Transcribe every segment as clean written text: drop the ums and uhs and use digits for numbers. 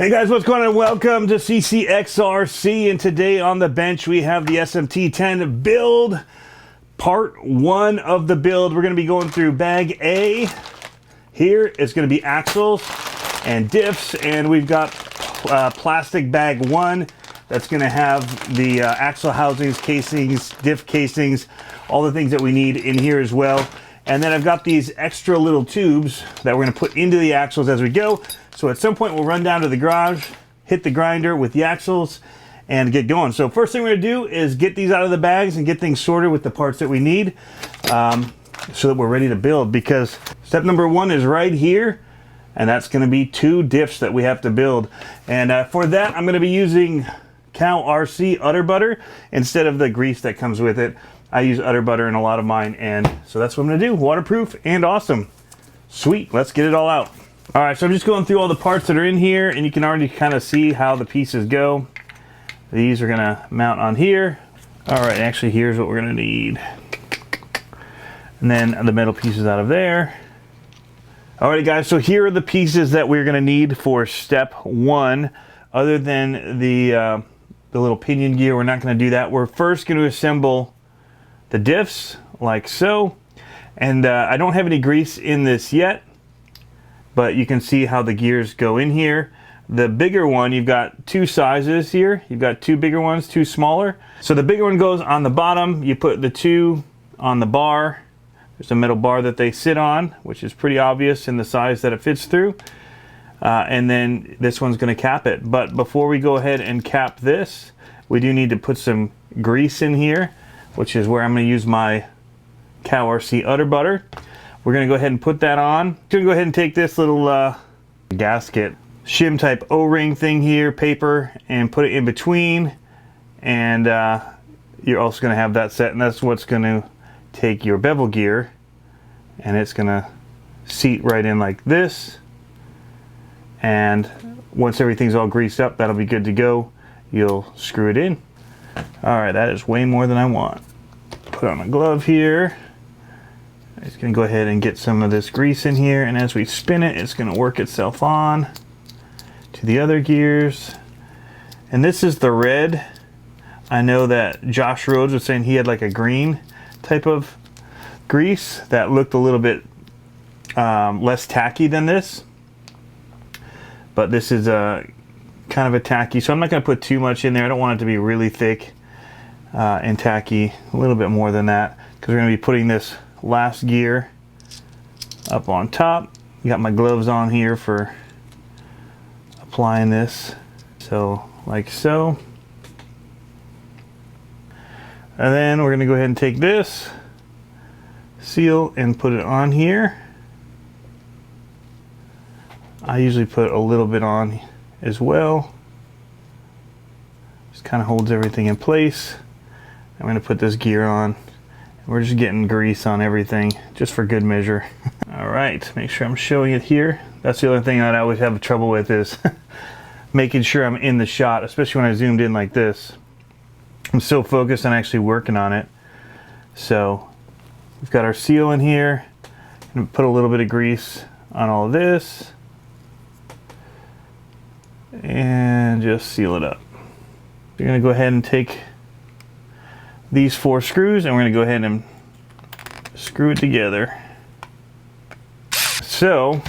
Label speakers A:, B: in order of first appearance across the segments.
A: Hey guys, what's going on? Welcome to CCxRC, and today on the bench we have the SMT10 build, part 1 of the build. We're going to be going through bag A. Here it's going to be axles and diffs, and we've got plastic bag 1 that's going to have the axle housings, casings, diff casings, all the things that we need in here as well. And then I've got these extra little tubes that we're going to put into the axles as we go. So at some point we'll run down to the garage, hit the grinder with the axles, and get going. So first thing we're going to do is get these out of the bags and get things sorted with the parts that we need so that we're ready to build. Because step number 1 is right here, and that's going to be 2 diffs that we have to build. And for that I'm going to be using CCxRC udder butter instead of the grease that comes with it. I use udder butter in a lot of mine, and so that's what I'm going to do. Waterproof and awesome. Sweet, let's get it all out. All right, so I'm just going through all the parts that are in here, and you can already kind of see how the pieces go. These are going to mount on here. All right, actually here's what we're going to need. And then the metal pieces out of there. All right, guys, so here are the pieces that we're going to need for step 1. Other than the little pinion gear, we're not going to do that. We're first going to assemble the diffs like so. And I don't have any grease in this yet, but you can see how the gears go in here. The bigger one, you've got 2 sizes here. You've got 2 bigger ones, 2 smaller. So the bigger one goes on the bottom. You put the 2 on the bar. There's a metal bar that they sit on, which is pretty obvious in the size that it fits through. And then this one's going to cap it. But before we go ahead and cap this, we do need to put some grease in here, which is where I'm going to use my CCxRC udder butter. We're going to go ahead and put that on. I'm going to go ahead and take this little gasket, shim type O-ring thing here, paper, and put it in between. And you're also going to have that set, and that's what's going to take your bevel gear, and it's going to seat right in like this. And once everything's all greased up, that'll be good to go. You'll screw it in. All right, that is way more than I want. Put on a glove here. I'm just going to go ahead and get some of this grease in here, and as we spin it, it's going to work itself on to the other gears. And this is the red. I know that Josh Rhodes was saying he had like a green type of grease that looked a little bit less tacky than this, but this is kind of a tacky, so I'm not going to put too much in there. I don't want it to be really thick and tacky. A little bit more than that, because we're going to be putting this last gear up on top. Got my gloves on here for applying this, so like so. And then we're going to go ahead and take this seal and put it on here. I usually put a little bit on as well. Just kind of holds everything in place. I'm going to put this gear on. We're just getting grease on everything just for good measure. All right, make sure I'm showing it here. That's the other thing that I always have trouble with, is making sure I'm in the shot, especially when I zoomed in like this. I'm so focused on actually working on it. So we've got our seal in here. And put a little bit of grease on all of this. And just seal it up. You're going to go ahead and take these 4 screws, and we're going to go ahead and screw it together. So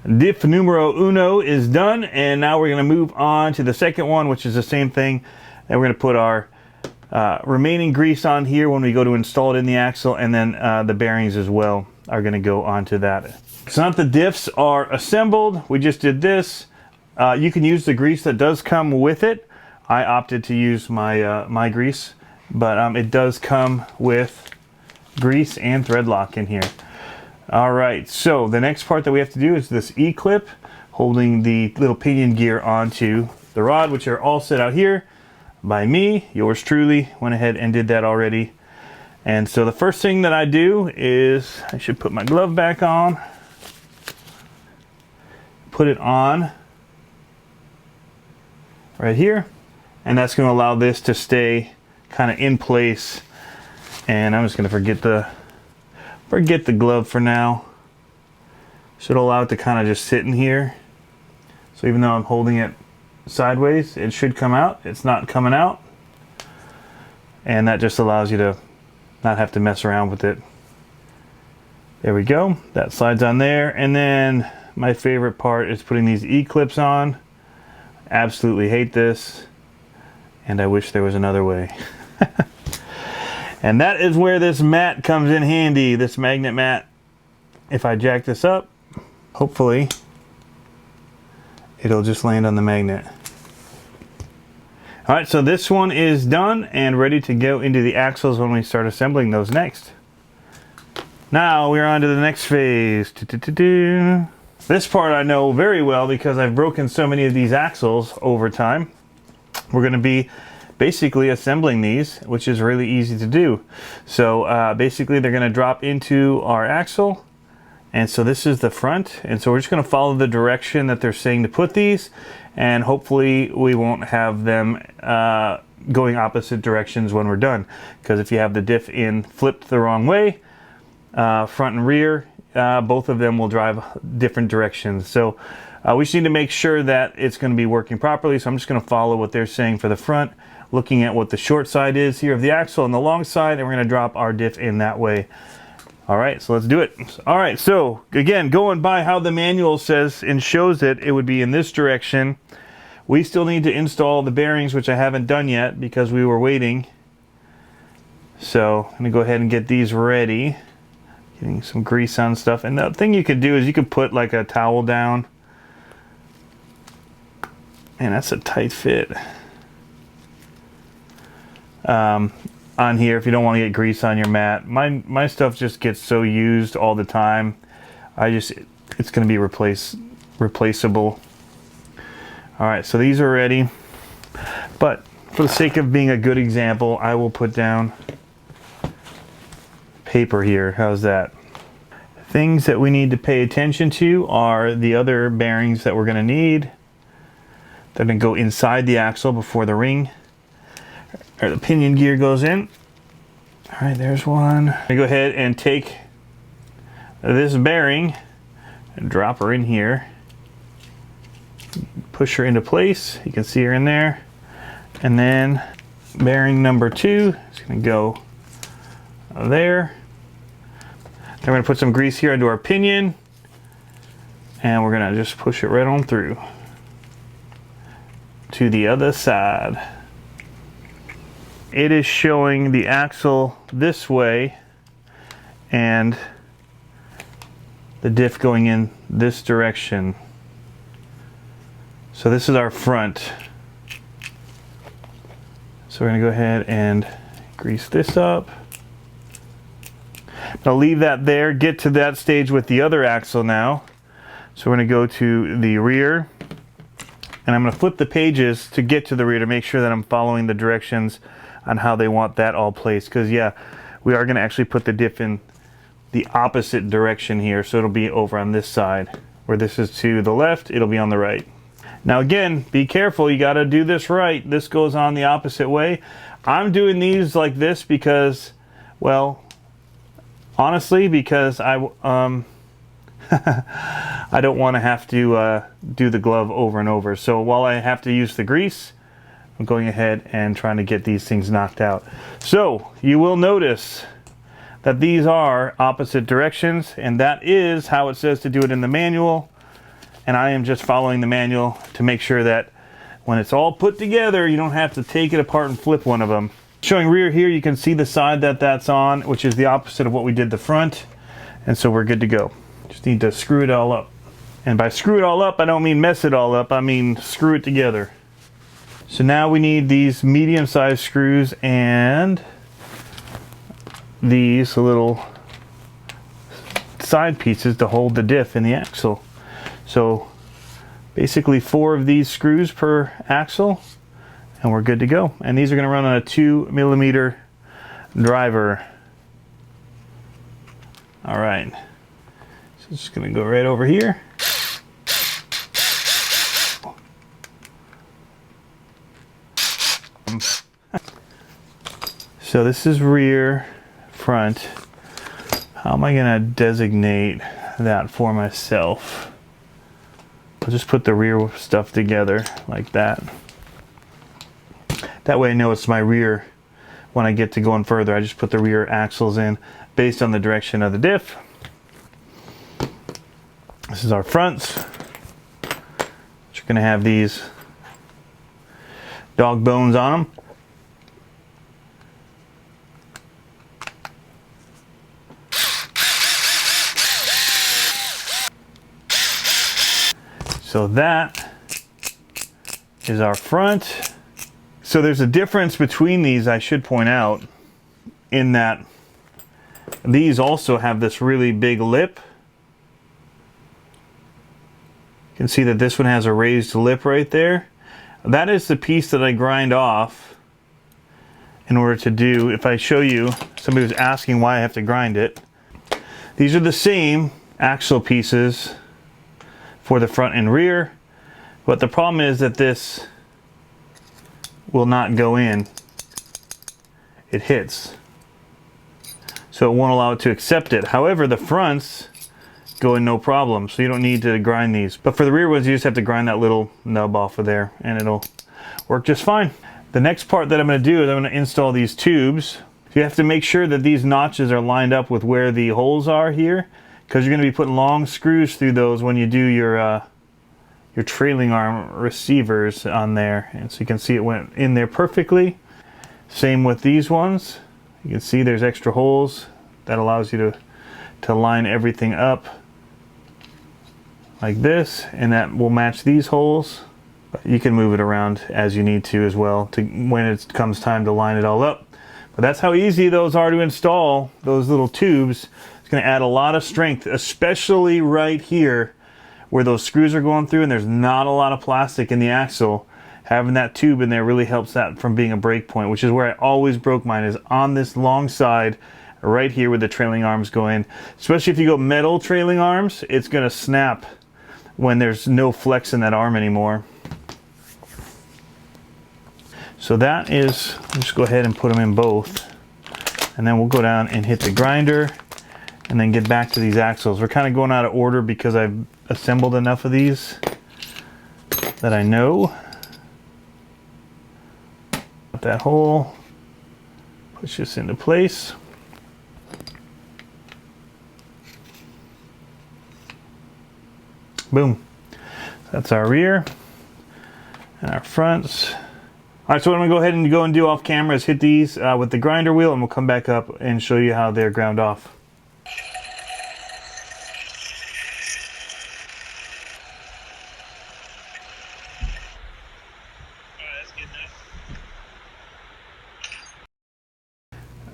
A: diff numero 1 is done, and now we're going to move on to the second one, which is the same thing. And we're going to put our remaining grease on here when we go to install it in the axle, and then the bearings as well are going to go onto that. So now that the diffs are assembled, we just did this. You can use the grease that does come with it. I opted to use my my grease, but it does come with grease and thread lock in here. All right, so the next part that we have to do is this E-clip holding the little pinion gear onto the rod, which are all set out here by me. Yours truly went ahead and did that already. And so the first thing that I do is I should put my glove back on, put it on right here, and that's going to allow this to stay kind of in place. And I'm just going to forget the glove for now. Should allow it to kind of just sit in here. So So even though I'm holding it sideways, it should come out. It's not coming out. And that just allows you to not have to mess around with it. There we go. That slides on there. And then my favorite part is putting these E-clips on. Absolutely hate this. And I wish there was another way. And that is where this mat comes in handy, this magnet mat. If I jack this up, hopefully it'll just land on the magnet. All right, so this one is done and ready to go into the axles when we start assembling those next. Now we're on to the next phase. This part I know very well because I've broken so many of these axles over time. We're going to be basically assembling these, which is really easy to do. So basically they're going to drop into our axle. And so this is the front. And so we're just going to follow the direction that they're saying to put these. And hopefully we won't have them going opposite directions when we're done. Because if you have the diff in flipped the wrong way, front and rear, both of them will drive different directions. So we just need to make sure that it's going to be working properly. So I'm just going to follow what they're saying for the front, looking at what the short side is here of the axle and the long side, and we're going to drop our diff in that way. All right, so let's do it. All right, so again, going by how the manual says and shows it, it would be in this direction. We still need to install the bearings, which I haven't done yet because we were waiting. So I'm gonna go ahead and get these ready. Getting some grease on stuff. And the thing you could do is you could put like a towel down. Man, that's a tight fit. On here if you don't want to get grease on your mat. My stuff just gets so used all the time. It's going to be replaceable. All right, so these are ready. But for the sake of being a good example, I will put down paper here. How's that? Things that we need to pay attention to are the other bearings that we're going to need. They're going to go inside the axle before the ring or the pinion gear goes in. All right, there's one. I'm gonna go ahead and take this bearing and drop her in here. Push her into place. You can see her in there. And then bearing number 2 is gonna go there. Then we're gonna put some grease here into our pinion. And we're gonna just push it right on through to the other side. It is showing the axle this way and the diff going in this direction. So this is our front. So we're going to go ahead and grease this up. I'll leave that there, get to that stage with the other axle now. So we're going to go to the rear. And I'm going to flip the pages to get to the rear to make sure that I'm following the directions on how they want that all placed. Because yeah, we are going to actually put the diff in the opposite direction here. So it'll be over on this side. Where this is to the left, it'll be on the right. Now again, be careful. You got to do this right. This goes on the opposite way. I'm doing these like this because, well, honestly, because I don't want to have to do the glove over and over. So while I have to use the grease, I'm going ahead and trying to get these things knocked out. So you will notice that these are opposite directions, and that is how it says to do it in the manual. And I am just following the manual to make sure that when it's all put together, you don't have to take it apart and flip one of them. Showing rear here, you can see the side that that's on, which is the opposite of what we did the front. And so we're good to go. Just need to screw it all up. And by screw it all up, I don't mean mess it all up. I mean screw it together. So now we need these medium-sized screws and these little side pieces to hold the diff in the axle. So basically 4 of these screws per axle and we're good to go. And these are going to run on a 2mm driver. All right, so it's just going to go right over here. So this is rear, front. How am I going to designate that for myself? I'll just put the rear stuff together like that. That way I know it's my rear. When I get to going further, I just put the rear axles in based on the direction of the diff. This is our fronts. You're going to have these dog bones on them. So that is our front. So there's a difference between these, I should point out, in that these also have this really big lip. You can see that this one has a raised lip right there. That is the piece that I grind off in order to do, if I show you, somebody was asking why I have to grind it. These are the same axle pieces for the front and rear, but the problem is that this will not go in. It hits, so it won't allow it to accept it. However, the fronts go in no problem, so you don't need to grind these. But for the rear ones, you just have to grind that little nub off of there and it'll work just fine. The next part that I'm going to do is I'm going to install these tubes. So you have to make sure that these notches are lined up with where the holes are here, because you're going to be putting long screws through those when you do your trailing arm receivers on there. And so you can see it went in there perfectly. Same with these ones. You can see there's extra holes. That allows you to line everything up like this, and that will match these holes. But you can move it around as you need to as well to when it comes time to line it all up. But that's how easy those are to install, those little tubes. It's going to add a lot of strength, especially right here where those screws are going through and there's not a lot of plastic in the axle. Having that tube in there really helps that from being a break point, which is where I always broke mine, is on this long side right here where the trailing arms go in. Especially if you go metal trailing arms, it's going to snap when there's no flex in that arm anymore. So that is, just go ahead and put them in both, and then we'll go down and hit the grinder and then get back to these axles. We're kind of going out of order because I've assembled enough of these that I know. Put that hole, push this into place. Boom. That's our rear and our fronts. All right, so what I'm gonna go ahead and do off camera is hit these with the grinder wheel, and we'll come back up and show you how they're ground off.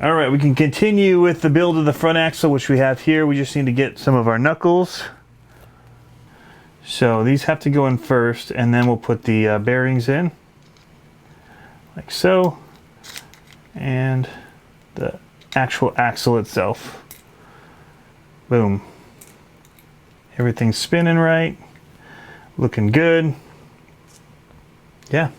A: All right, we can continue with the build of the front axle, which we have here. We just need to get some of our knuckles. So these have to go in first, and then we'll put the bearings in, like so, and the actual axle itself. Boom. Everything's spinning right, looking good. Yeah.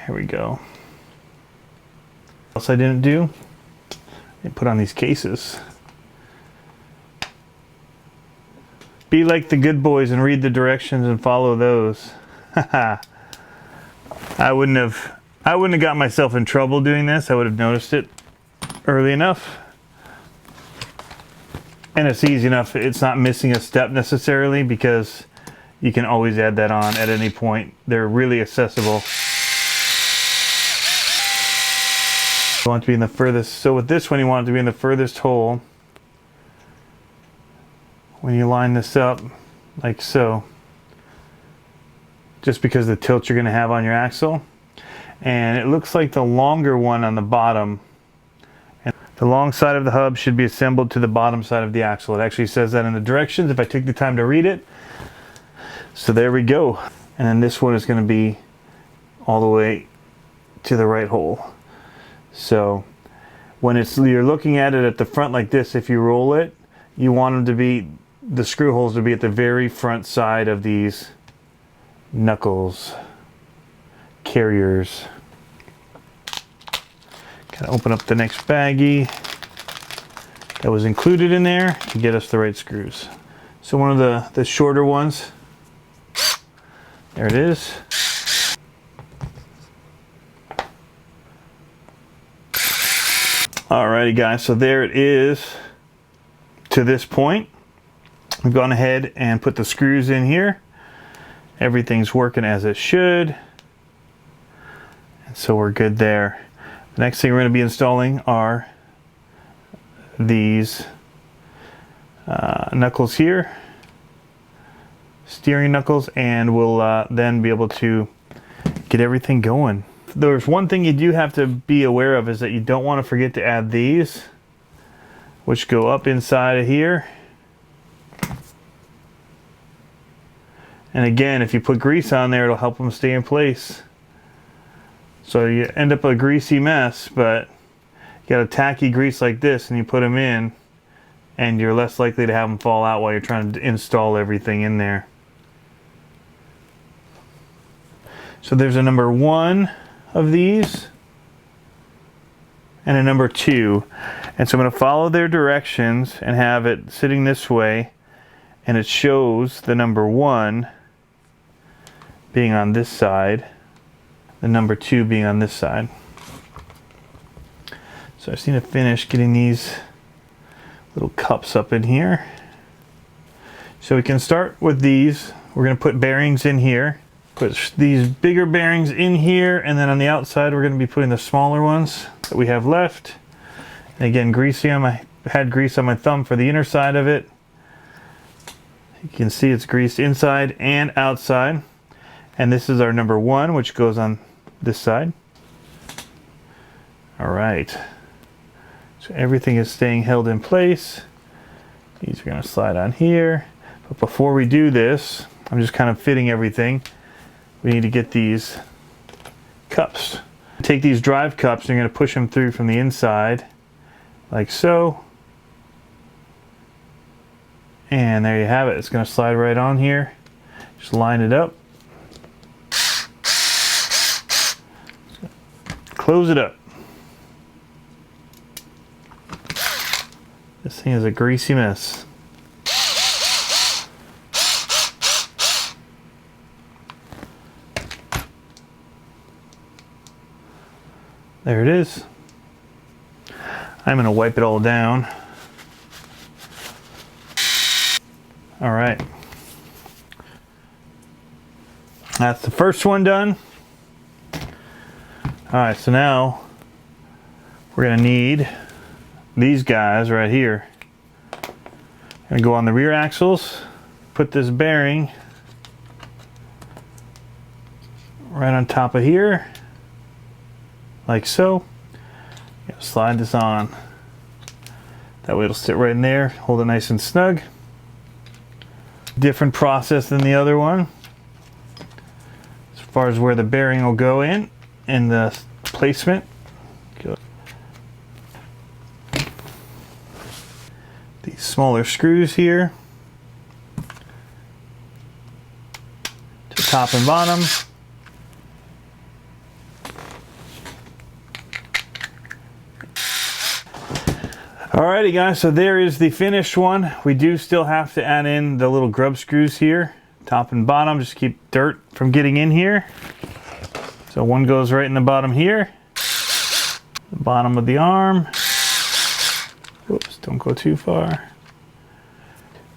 A: Here we go. What else I didn't do? I didn't put on these cases. Be like the good boys and read the directions and follow those. I wouldn't have got myself in trouble doing this. I would have noticed it early enough. And it's easy enough. It's not missing a step necessarily, because you can always add that on at any point. They're really accessible. You want it to be in the furthest, so with this one you want it to be in the furthest hole. When you line this up like so, just because of the tilt you're going to have on your axle. And it looks like the longer one on the bottom, and the long side of the hub should be assembled to the bottom side of the axle. It actually says that in the directions if I take the time to read it. So there we go. And then this one is going to be all the way to the right hole. So when you're looking at it at the front like this, if you roll it, you want them to be, the screw holes to be at the very front side of these knuckles, carriers. Kind of open up the next baggie, that was included in there to get us the right screws. So one of the shorter ones, there it is. Alrighty guys, so there it is to this point. We've gone ahead and put the screws in here. Everything's working as it should. And so we're good there. The next thing we're going to be installing are these knuckles here, steering knuckles, and we'll then be able to get everything going. There's one thing you do have to be aware of, is that you don't want to forget to add these, which go up inside of here. And again, if you put grease on there, it'll help them stay in place. So you end up a greasy mess, but you got a tacky grease like this and you put them in, and you're less likely to have them fall out while you're trying to install everything in there. So there's a number 1 of these and a number 2. And so I'm going to follow their directions and have it sitting this way, and it shows the number 1 being on this side, the number 2 being on this side. So I just need to finish getting these little cups up in here. So we can start with these. We're going to put bearings in here. Put these bigger bearings in here, and then on the outside we're going to be putting the smaller ones that we have left. And again, greasy on my, had grease on my thumb for the inner side of it. You can see it's greased inside and outside. And this is our number 1, which goes on this side. All right. So everything is staying held in place. These are going to slide on here. But before we do this, I'm just kind of fitting everything. We need to get these cups. Take these drive cups, and you're going to push them through from the inside, like so. And there you have it. It's going to slide right on here. Just line it up. Close it up. This thing is a greasy mess. There it is. I'm going to wipe it all down. All right. That's the first one done. All right, so now we're going to need these guys right here. I'm going to go on the rear axles, put this bearing right on top of here, like so. Slide this on. That way it'll sit right in there, hold it nice and snug. Different process than the other one as far as where the bearing will go in and the placement. Good. These smaller screws here to top and bottom. Alrighty guys, so there is the finished one. We do still have to add in the little grub screws here, top and bottom, just keep dirt from getting in here. So one goes right in the bottom here, the bottom of the arm. Whoops, don't go too far.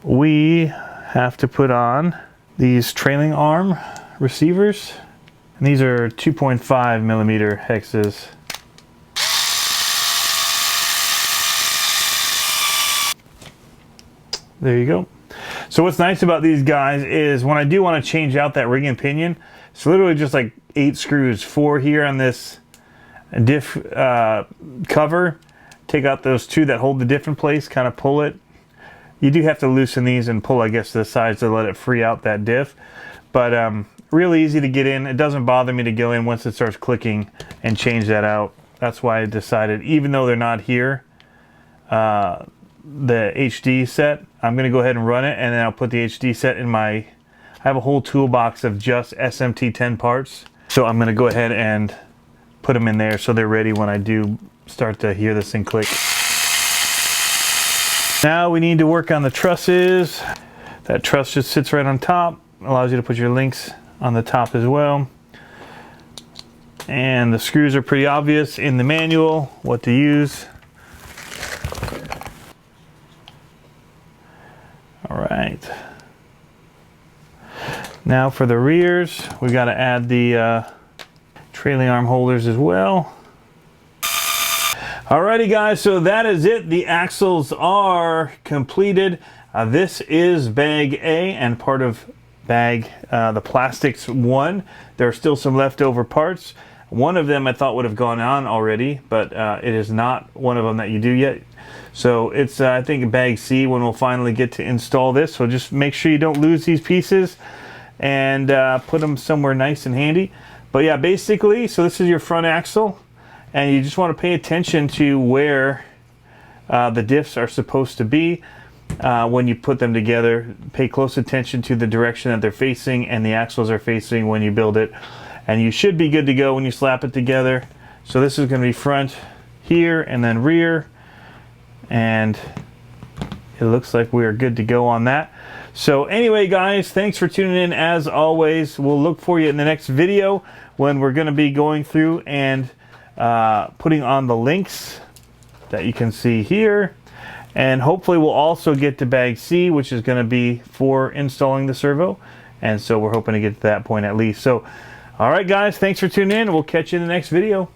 A: We have to put on these trailing arm receivers, and these are 2.5 millimeter hexes. There you go. So what's nice about these guys is when I do want to change out that ring and pinion, it's literally just like 8 screws, 4 here on this diff cover. Take out those 2 that hold the diff in place, kind of pull it. You do have to loosen these and pull, I guess, to the sides to let it free out that diff. But really easy to get in. It doesn't bother me to go in once it starts clicking and change that out. That's why I decided, even though they're not here, the HD set, I'm going to go ahead and run it, and then I'll put the HD set in my, I have a whole toolbox of just SMT10 parts. So I'm going to go ahead and put them in there so they're ready when I do start to hear this thing click. Now we need to work on the trusses. That truss just sits right on top. Allows you to put your links on the top as well. And the screws are pretty obvious in the manual, what to use. All right. Now for the rears, we got to add the trailing arm holders as well. Alrighty guys, so that is it. The axles are completed. This is bag A and part of bag the plastics 1. There are still some leftover parts. One of them I thought would have gone on already, but it is not one of them that you do yet. So it's I think bag C when we'll finally get to install this. So just make sure you don't lose these pieces and put them somewhere nice and handy. But yeah, basically, so this is your front axle, and you just want to pay attention to where the diffs are supposed to be when you put them together. Pay close attention to the direction that they're facing and the axles are facing when you build it. And you should be good to go when you slap it together. So this is going to be front here and then rear. And it looks like we are good to go on that. So anyway guys, thanks for tuning in as always. We'll look for you in the next video when we're going to be going through and putting on the links that you can see here. And hopefully we'll also get to bag C, which is going to be for installing the servo. And so we're hoping to get to that point at least. So all right guys, thanks for tuning in. We'll catch you in the next video.